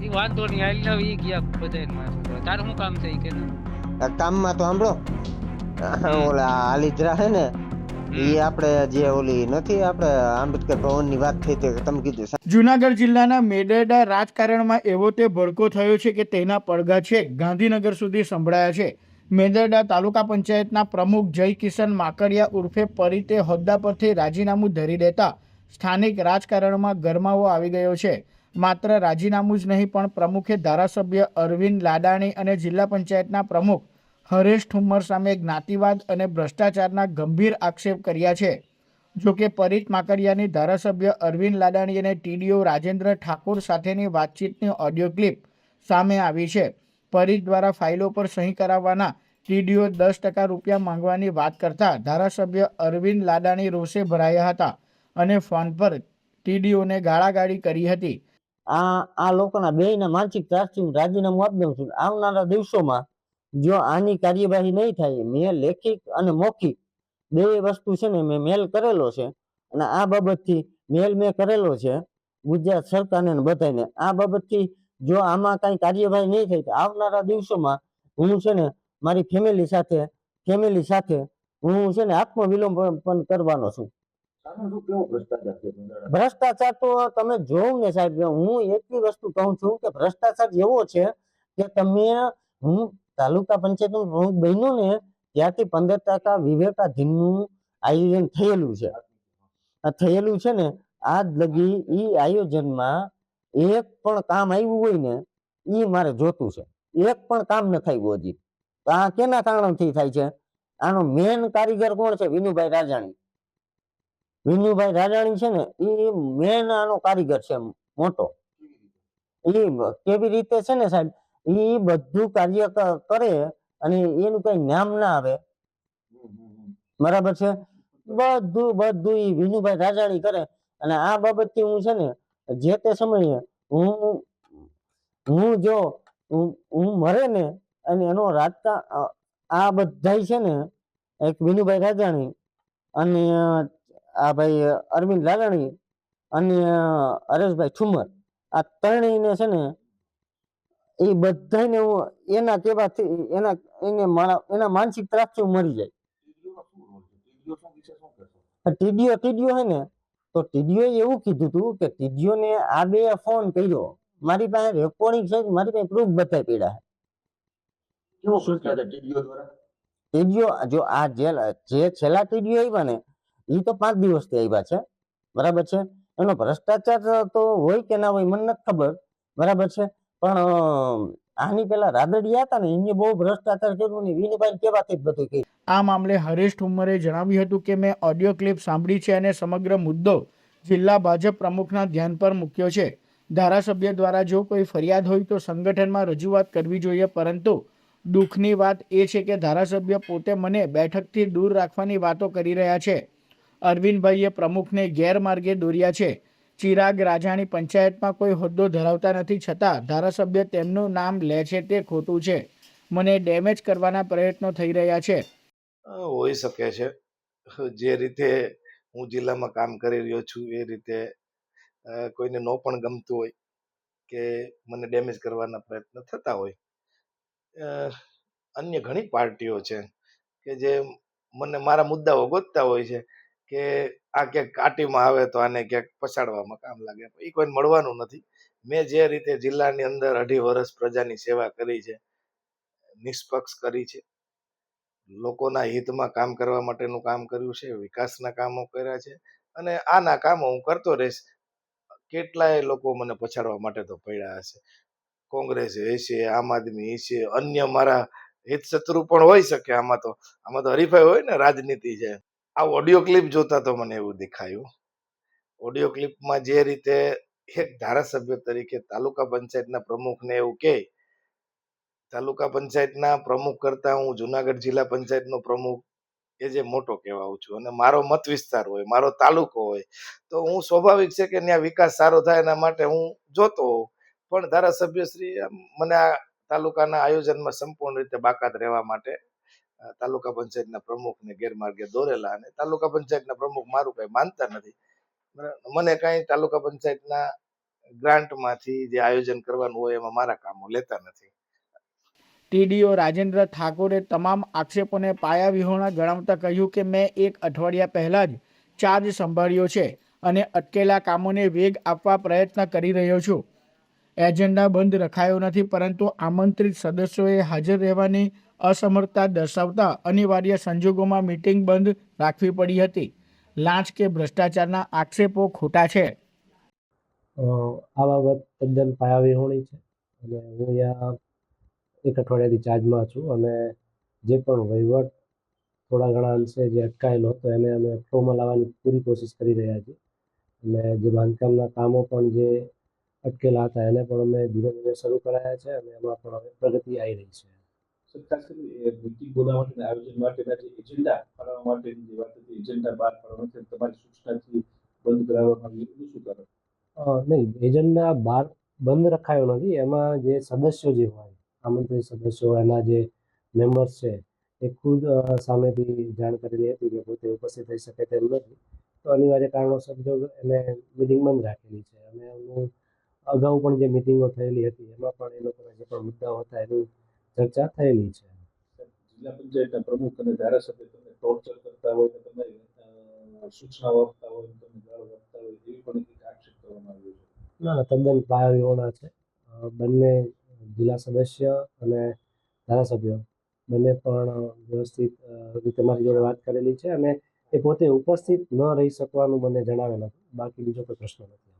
ઈ વાંધો નહીં, હાલ ને ઈ ગયા બધાને માથું પર. તારે શું કામ છે ઈ કે ને? કામમાં તો સાંભળો, ઓલા આલિદ્રા હે ને, એ આપણે જે ઓલી નથી આપણે આંબેડકર ભવન ની વાત થઈ હતી, તમે કીધું. જૂનાગઢ જિલ્લાના મેડરડા રાજકારણમાં એવો તે ભડકો થયો છે કે તેના પડઘા છેક ગાંધીનગર સુધી સંભળાયા છે. મેદરડા તાલુકા પંચાયતના પ્રમુખ જય કિશન માકડિયા ઉર્ફે પરિતે હોદ્દા પરથી રાજીનામું ધરી દેતા સ્થાનિક રાજકારણમાં ગરમાવો આવી ગયો છે. માત્ર રાજીનામું જ નહીં પણ પ્રમુખે ધારાસભ્ય અરવિંદ લાડાણી અને જિલ્લા પંચાયતના પ્રમુખ હરેશ ઠુમ્મર સામે જ્ઞાતિવાદ અને ભ્રષ્ટાચારના ગંભીર આક્ષેપ કર્યા છે. જોકે પરિત માકડિયાની ધારાસભ્ય અરવિંદ લાડાણી અને ટીડીઓ રાજેન્દ્ર ઠાકોર સાથેની વાતચીતની ઓડિયો ક્લિપ સામે આવી છે. પરિત દ્વારા ફાઇલો પર સહી કરાવવાના ટીડીઓ 10% રૂપિયા માંગવાની વાત કરતા ધારાસભ્ય અરવિંદ લાડાણી રોષે ભરાયા હતા અને ફોન પર ટીડીઓને ગાળાગાળી કરી હતી. આ લોકોના બેયના માનસિક ત્રાસથી હું રાજીનામું આપી દઉં છું. આવનારા દિવસોમાં જો આની કાર્યવાહી નહીં થાય, મેં લેખિત અને મૌખિક બે વસ્તુ છે ને મેં મેલ કરેલો છે, અને આ બાબતથી મેં કરેલો છે ગુજરાત સરકારને બધાને. આ બાબતથી જો આમાં કઈ કાર્યવાહી નહીં થાય તો આવનારા દિવસોમાં હું છે ને મારી ફેમિલી સાથે હું છે ને આત્મવિલોપન પણ કરવાનો છું. ભ્રષ્ટાચાર તો તમે જોવું ને સાહેબ, હું એટલી વસ્તુ કહું છું કે ભ્રષ્ટાચાર એવો છે કે હું તાલુકા પંચાયત નું પ્રમુખ બન્યો ને ત્યારથી 15% વિવેકાધીનનું આયોજન થયેલું છે ને આજ લગી ઈ આયોજનમાં એક પણ કામ આવ્યું હોય ને ઈ મારે જોતું છે. એક પણ કામ ન થયું હજી. આ કેના કારણથી થાય છે? આનો મેન કારીગર કોણ છે? વિનુભાઈ રાજાણી છે ને એ મેન આનો કારીગર છે મોટો. એ કેવી રીતે છે ને સાહેબ, એ બધું કાર્ય કરે અને એનું કઈ નામ ના આવે, બરાબર છે? બધું એ વિનુભાઈ રાજાણી કરે. અને આ બાબતથી હું છે ને જે તે સમયે હું મરે ને અને એનો રાજકારણ આ બધા છે ને, એક વિનુભાઈ રાજાણી અને આ ભાઈ અરવિંદ લાલાણી અને હરેશભાઈ ઠુમ્મર, આ ત્રણેયને છે ને એ બધાને હું એના કહેવાથી એના માનસિક ત્રાસથી હું મરી જાય. ટીડીઓ હે ને, તો ટીડીઓ એવું કીધું હતું કે ટીડીઓ ને આ બે ફોન કર્યો, મારી પાસે રેકોર્ડિંગ છે, મારી પાસે પ્રૂફ બતાવી પડ્યા છે. જો આ જે છેલ્લા ટીડીઓ આવ્યા ને એ તો 5 દિવસથી આવ્યા છે, બરાબર છે? એનો ભ્રષ્ટાચાર તો હોય કે ના હોય મને નથી ખબર, બરાબર છે? પણ આની પેલા રાદડિયા હતા ને એને બહુ ભ્રષ્ટાચાર કર્યું ને વિનુભાઈ કેવાથી બધું કર્યું. આ મામલે હરેશ ઠુમ્મરે જણાવ્યું હતું કે મેં ઓડિયો ક્લિપ સાંભળી છે અને સમગ્ર મુદ્દો જિલ્લા ભાજપ પ્રમુખના ધ્યાન પર મૂક્યો છે. ધારાસભ્ય દ્વારા જો કોઈ ફરિયાદ હોય તો સંગઠનમાં રજૂઆત કરવી જોઈએ, પરંતુ દુઃખની વાત એ છે કે ધારાસભ્ય પોતે મને બેઠકથી દૂર રાખવાની વાતો કરી રહ્યા છે. અરવિંદભાઈએ પ્રમુખને ગેરમાર્ગે દોર્યા છે. ચિરાગ રાજાણી પંચાયતમાં કોઈ હોદ્દો ધરાવતા નથી, છતાં ધારાસભ્ય તેમનું નામ લે છે તે ખોટું છે. મને ડેમેજ કરવાના પ્રયત્નો થઈ રહ્યા છે. હોઈ શકે છે. જે રીતે હું જિલ્લામાં કામ કરી રહ્યો છું એ રીતે કોઈને ન પણ ગમતું હોય કે મને ડેમેજ કરવાના પ્રયત્ન થતા હોય. અન્ય ઘણી પાર્ટીઓ છે કે જે મને મારા મુદ્દાઓ ગોતતા હોય છે કે આ ક્યાંક કાટીમાં આવે તો આને ક્યાંક પછાડવામાં કામ લાગે. એ કોઈને મળવાનું નથી. મેં જે રીતે જિલ્લાની અંદર 2.5 વર્ષ પ્રજાની સેવા કરી છે, નિષ્પક્ષ કરી છે, લોકોના હિતમાં કામ કરવા માટેનું કામ કર્યું છે, વિકાસના કામો કર્યા છે, અને આના કામો હું કરતો રહીશ. કેટલાય લોકો મને પછાડવા માટે તો પડ્યા હશે, કોંગ્રેસ હશે, આમ આદમી હશે, અન્ય મારા હિત શત્રુ પણ હોય શકે. આમાં તો હરીફાઈ હોય ને, રાજનીતિ છે. આ ઓડિયો ક્લિપ જોતા તો મને એવું દેખાયું. ઓડિયો ક્લિપમાં જે રીતે એક ધારાસભ્ય તરીકે તાલુકા પંચાયતના પ્રમુખને એવું કહે, તાલુકા પંચાયતના પ્રમુખ કરતા હું જુનાગઢ જિલ્લા પંચાયતનો પ્રમુખ એ જે મોટો કહેવાઉં છું, અને મારો મત વિસ્તાર હોય, મારો તાલુકો હોય, તો હું સ્વાભાવિક છે કે ત્યાં વિકાસ સારો થાય એના માટે હું જોતો હોઉં. પણ ધારાસભ્ય શ્રી મને આ તાલુકાના આયોજનમાં સંપૂર્ણ રીતે બાકાત રહેવા માટે તાલુકા પંચાયતના પ્રમુખને ગેરમાર્ગે દોરેલા, અને તાલુકા પંચાયતના પ્રમુખ મારું કઈ માનતા નથી. મને કઈ તાલુકા પંચાયતના ગ્રાન્ટમાંથી જે આયોજન કરવાનું હોય એમાં મારા કામો લેતા નથી. ટીડીઓ રાજેન્દ્ર ઠાકોરે તમામ આક્ષેપોને પાયાવિહોણા ગણાવતા કહ્યું કે મેં 1 અઠવાડિયા પહેલા જ ચાર્જ સંભાળ્યો છે અને અટકેલા કામોને વેગ આપવા પ્રયત્ન કરી રહ્યો છું. એજન્ડા બંધ રખાયો નથી, પરંતુ આમંત્રિત સદસ્યોએ હાજર રહેવાની અસમર્થતા દર્શાવતા અનિવાર્ય સંજોગોમાં મીટિંગ બંધ રાખવી પડી હતી. લાંચ કે ભ્રષ્ટાચારના આક્ષેપો ખોટા છે. આ બાબત તદ્દન પાયાવિહોણી છે અને હું અહીંયા 1 અઠવાડિયાથી ચાર્જમાં છું અને જે પણ વહીવટ થોડા ઘણા અંશે જે અટકાયેલો હતો એને અમે ફ્લોમાં લાવવાની પૂરી કોશિશ કરી રહ્યા છીએ અને જે બાંધકામના કામો પણ જે અટકેલા હતા એને પણ અમે ધીમે ધીમે શરૂ કરાયા છે અને એમાં પણ હવે પ્રગતિ આવી રહી છે. ખાસ કરીને મીટિંગ બોલાવવા માટેના આયોજન માટેના જે એજન્ડા ફાળવવા માટેની જે વાત હતી, એજન્ડા બહાર પાડવા માટે તમારી સૂચનાથી બંધ કરાવવામાં આવ્યું, એનું શું કારણ? નહીં, એજન્ડા બહાર બંધ રખાયો નથી. એમાં જે સદસ્યો જે હોય, આમંત્રિત સદસ્યો એના જે મેમ્બર્સ છે એ ખુદ સામેથી જાણ કરેલી હતી કે પોતે ઉપસ્થિત થઈ શકે તેમ નથી, તો અનિવાર્ય કારણોસર જો એને મિટિંગ બંધ રાખેલી છે અને એનું અગાઉ પણ જે મિટિંગો થયેલી હતી એમાં પણ એ લોકોના જે પણ મુદ્દાઓ હતા એની ચર્ચા થયેલી છે. જિલ્લા પંચાયતના પ્રમુખ અને ધારાસભ્ય તમને ટોર્ચર કરતા હોય તો તમારી સૂચનાઓ આપતા હોય, તમને ગાળો આપતા હોય, એવી પણ એક આક્ષેપ કરવામાં આવ્યો છે. ના, તદ્દન પાયાવિહોણા છે. બંને જિલ્લા સદસ્ય અને ધારાસભ્ય બંને પણ વ્યવસ્થિત રીતે મારી જોડે વાત કરેલી છે અને એ પોતે ઉપસ્થિત ન રહી શકવાનું મને જણાવેલ હતું. બાકી બીજો કોઈ પ્રશ્ન નથી.